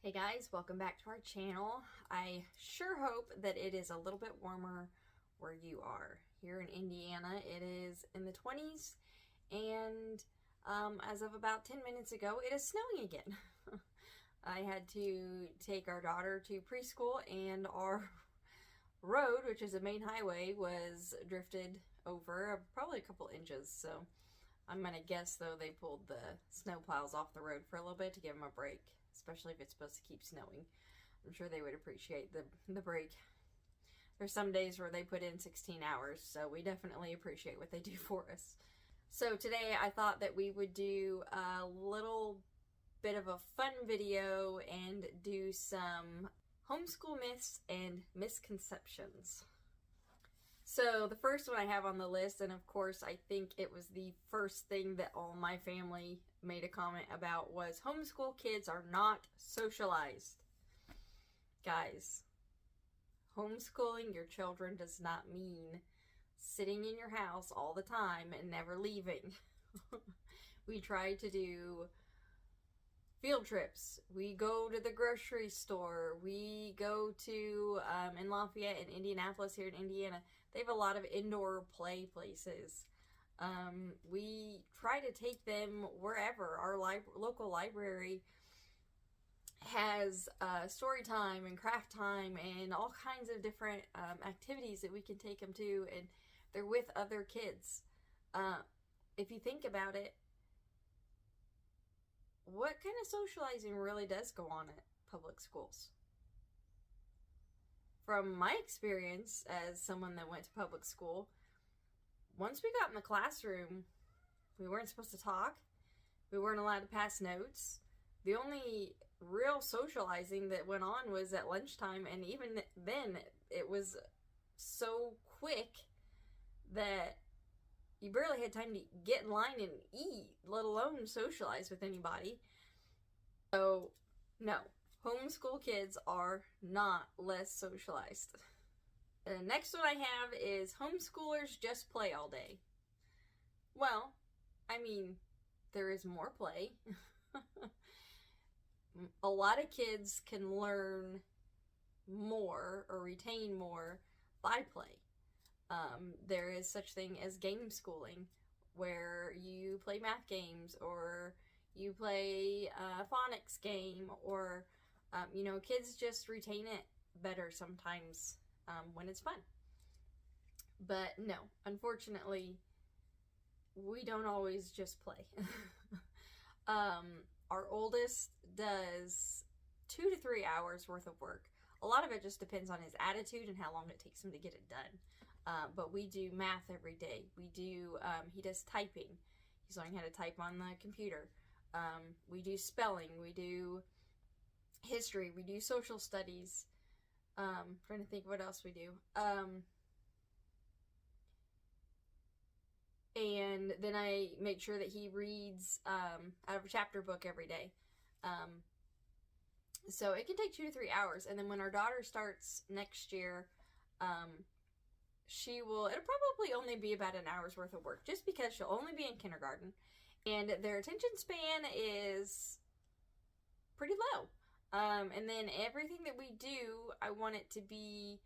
Hey guys, welcome back to our channel. I sure hope that it is a little bit warmer where you are. Here in Indiana, it is in the 20s, and as of about 10 minutes ago, it is snowing again. I had to take our daughter to preschool, and our road, which is a main highway, was drifted over probably a couple inches. So I'm gonna guess, though, they pulled the snow plows off the road for a little bit to give them a break, especially if it's supposed to keep snowing. I'm sure they would appreciate the break. There's some days where they put in 16 hours, so we definitely appreciate what they do for us. So today I thought that we would do a little bit of a fun video and do some homeschool myths and misconceptions. So the first one I have on the list, and of course I think it was the first thing that all my family made a comment about, was homeschool kids are not socialized. Guys, homeschooling your children does not mean sitting in your house all the time and never leaving. We try to do field trips. We go to the grocery store. We go to, in Lafayette and Indianapolis here in Indiana, they have a lot of indoor play places. We try to take them wherever. Our local library has story time and craft time and all kinds of different activities that we can take them to, and they're with other kids. If you think about it, what kind of socializing really does go on at public schools? From my experience as someone that went to public school, once we got in the classroom, we weren't supposed to talk. We weren't allowed to pass notes. The only real socializing that went on was at lunchtime, and even then, it was so quick that you barely had time to get in line and eat, let alone socialize with anybody. So, no, homeschool kids are not less socialized. The next one I have is homeschoolers just play all day. Well, I mean, there is more play. A lot of kids can learn more or retain more by play. There is such thing as game schooling, where you play math games, or you play a phonics game, or kids just retain it better sometimes when it's fun. But no, unfortunately, we don't always just play. Our oldest does 2 to 3 hours worth of work. A lot of it just depends on his attitude and how long it takes him to get it done. But we do math every day. We do, he does typing. He's learning how to type on the computer. We do spelling. We do history. We do social studies. Trying to think what else we do. And then I make sure that he reads out of a chapter book every day. So it can take 2 to 3 hours. And then when our daughter starts next year, it'll probably only be about an hour's worth of work, just because she'll only be in kindergarten. And their attention span is pretty low. And then everything that we do, I want it to be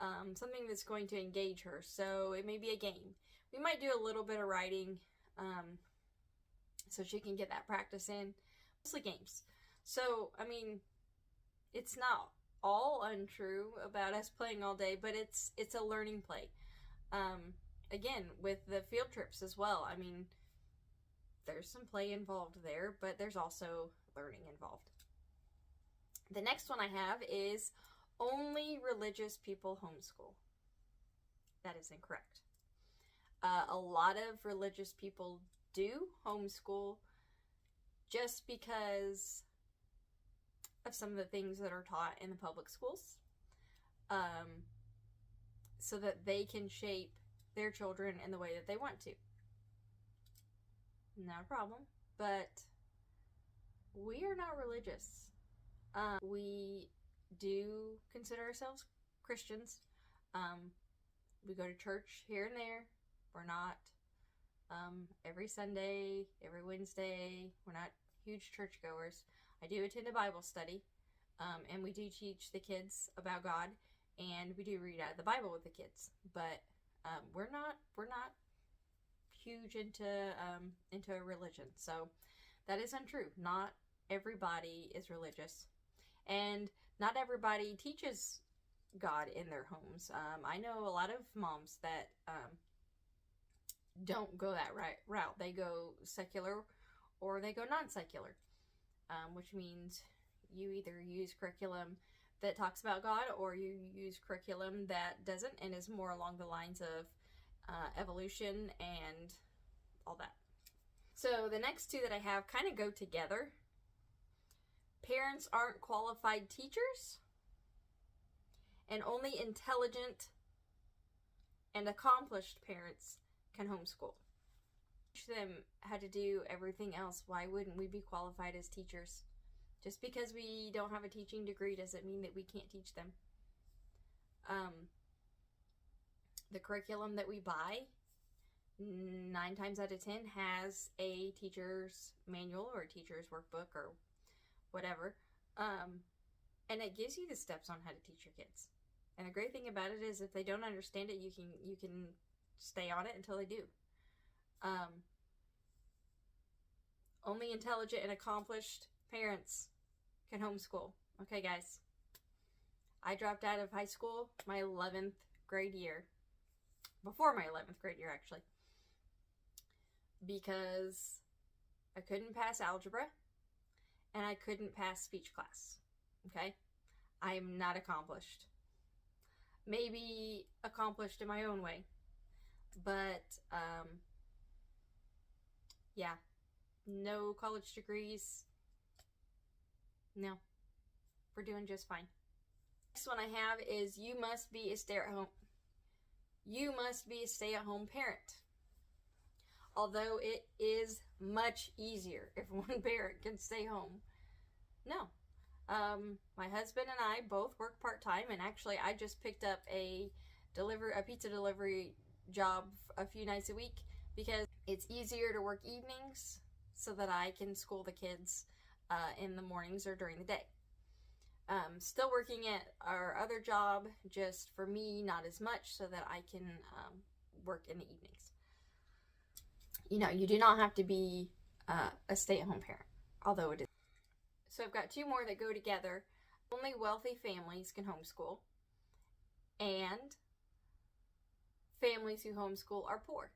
something that's going to engage her. So it may be a game. We might do a little bit of writing so she can get that practice in. Mostly games. So, I mean, it's not all untrue about us playing all day, but it's a learning play. Again, with the field trips as well. I mean, there's some play involved there, but there's also learning involved. The next one I have is only religious people homeschool. That is incorrect. A lot of religious people do homeschool just because of some of the things that are taught in the public schools, so that they can shape their children in the way that they want to. Not a problem, but we are not religious. We do consider ourselves Christians. We go to church here and there. We're not every Sunday, every Wednesday. We're not huge churchgoers. I do attend a Bible study. and we do teach the kids about God, and we do read out of the Bible with the kids. But we're not huge into a religion, so that is untrue. Not everybody is religious, and not everybody teaches God in their homes. I know a lot of moms that don't go that route. They go secular or they go non-secular, which means you either use curriculum that talks about God or you use curriculum that doesn't and is more along the lines of evolution and all that. So the next two that I have kind of go together. Parents aren't qualified teachers, and only intelligent and accomplished parents can homeschool. Teach them how to do everything else. Why wouldn't we be qualified as teachers? Just because we don't have a teaching degree doesn't mean that we can't teach them. The curriculum that we buy, 9 times out of 10, has a teacher's manual or a teacher's workbook or whatever. And it gives you the steps on how to teach your kids. And the great thing about it is if they don't understand it, you can stay on it until they do. Only intelligent and accomplished parents can homeschool. Okay, guys. I dropped out of high school my 11th grade year. Before my 11th grade year, actually. Because I couldn't pass algebra and I couldn't pass speech class. Okay? I am not accomplished. Maybe accomplished in my own way. But, yeah. No college degrees. No. We're doing just fine. Next one I have is you must be a stay-at-home parent. Although it is much easier if one parent can stay home. No. My husband and I both work part-time, and actually I just picked up a pizza delivery job a few nights a week because it's easier to work evenings so that I can school the kids in the mornings or during the day. Still working at our other job, just for me, not as much, so that I can work in the evenings. You know, you do not have to be a stay-at-home parent, although it is. So I've got 2 more that go together. Only wealthy families can homeschool, and families who homeschool are poor.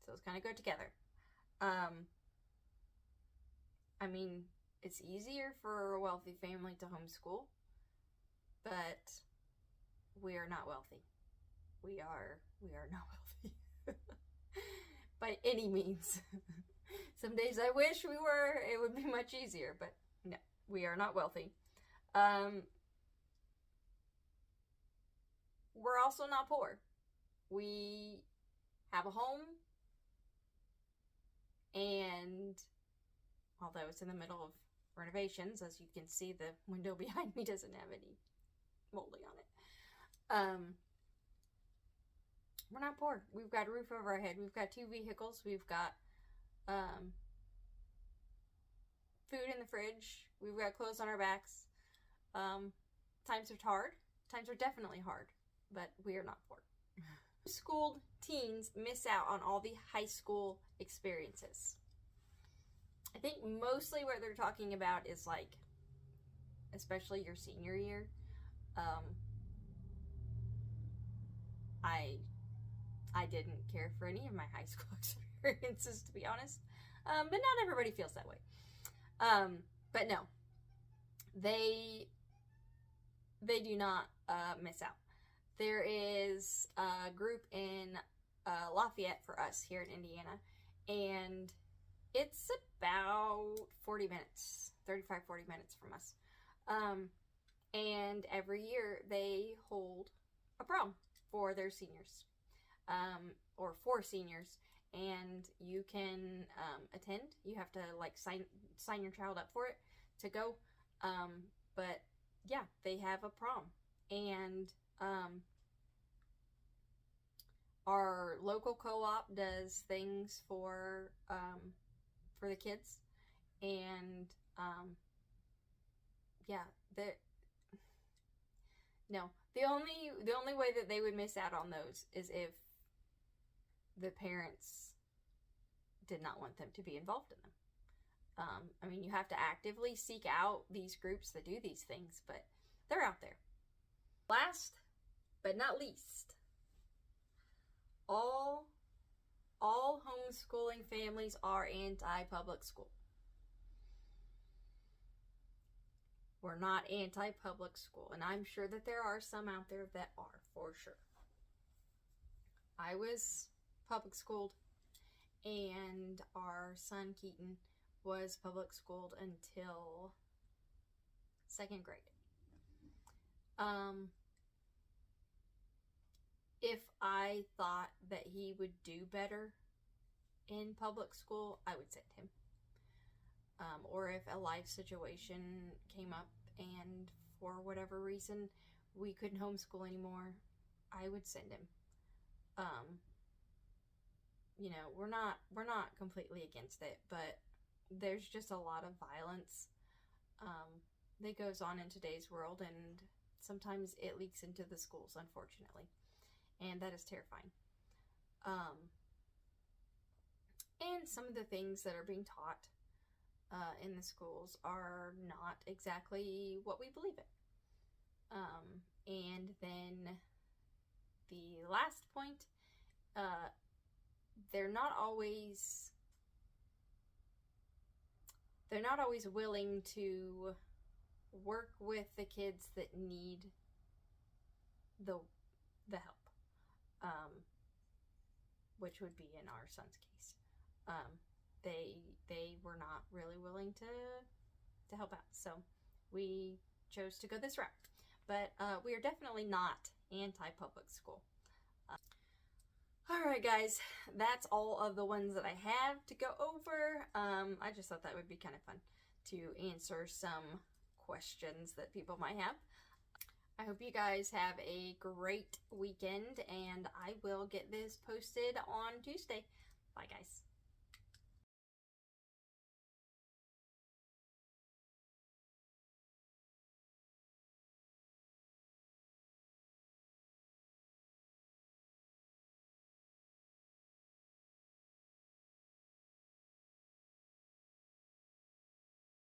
So those kind of go together. I mean, it's easier for a wealthy family to homeschool, but we are not wealthy. We are not wealthy. By any means. Some days I wish we were. It would be much easier, but no, we are not wealthy. We're also not poor. We have a home, and although it's in the middle of renovations, as you can see, the window behind me doesn't have any molding on it. We're not poor. We've got a roof over our head. We've got 2 vehicles. We've got food in the fridge. We've got clothes on our backs. Times are hard. Times are definitely hard, but we are not poor. Homeschooled teens miss out on all the high school experiences. I think mostly what they're talking about is like, especially your senior year. I didn't care for any of my high school experiences, to be honest. But not everybody feels that way. But no, they do not miss out. There is a group in Lafayette for us here in Indiana, and it's about 40 minutes, 35, 40 minutes from us. And every year they hold a prom for their seniors, or for seniors, and you can attend. You have to like sign your child up for it to go. But yeah, they have a prom, and our local co-op does things for the kids, and yeah, No, the only way that they would miss out on those is if the parents did not want them to be involved in them. I mean, you have to actively seek out these groups that do these things, but they're out there. Last but not least, all homeschooling families are anti-public school. We're not anti-public school, and I'm sure that there are some out there that are, for sure. I was public schooled, and our son Keaton was public schooled until 2nd grade. If I thought that he would do better in public school, I would send him. Or if a life situation came up and for whatever reason we couldn't homeschool anymore, I would send him. You know, we're not completely against it, but there's just a lot of violence that goes on in today's world, and sometimes it leaks into the schools, unfortunately, and that is terrifying. And some of the things that are being taught in the schools are not exactly what we believe in. And then the last point, they're not always willing to work with the kids that need the help, which would be in our son's case. They were not really willing to help out, so we chose to go this route. But we are definitely not anti-public school. Alright guys, that's all of the ones that I have to go over. I just thought that would be kind of fun to answer some questions that people might have. I hope you guys have a great weekend, and I will get this posted on Tuesday. Bye guys.